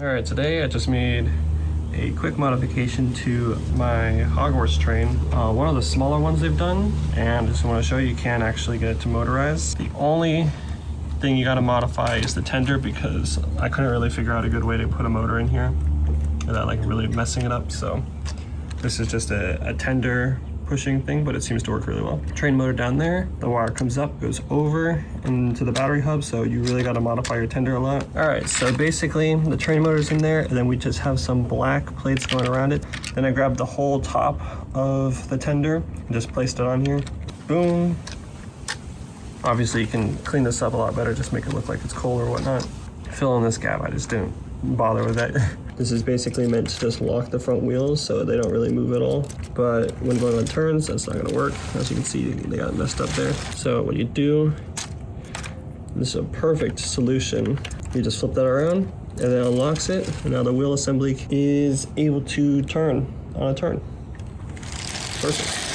All right, today I just made a quick modification to my Hogwarts train. One of the smaller ones they've done, and I just want to show you can actually get it to motorized. The only thing you got to modify is the tender because I couldn't really figure out a good way to put a motor in here without like really messing it up. So this is just a tender pushing thing, but it seems to work really well. Train motor down there, the wire comes up, goes over into the battery hub, so you really got to modify your tender a lot. All right, so basically the train motor's in there, and then we just have some black plates going around it. Then I grabbed the whole top of the tender and just placed it on here. Boom. Obviously you can clean this up a lot better, just make it look like it's cold or whatnot. Fill in this gap, I just didn't bother with that. This is basically meant to just lock the front wheels so they don't really move at all. But when going on turns, that's not gonna work. As you can see, they got messed up there. So what you do, this is a perfect solution. You just flip that around and then it unlocks it. And now the wheel assembly is able to turn on a turn. Perfect.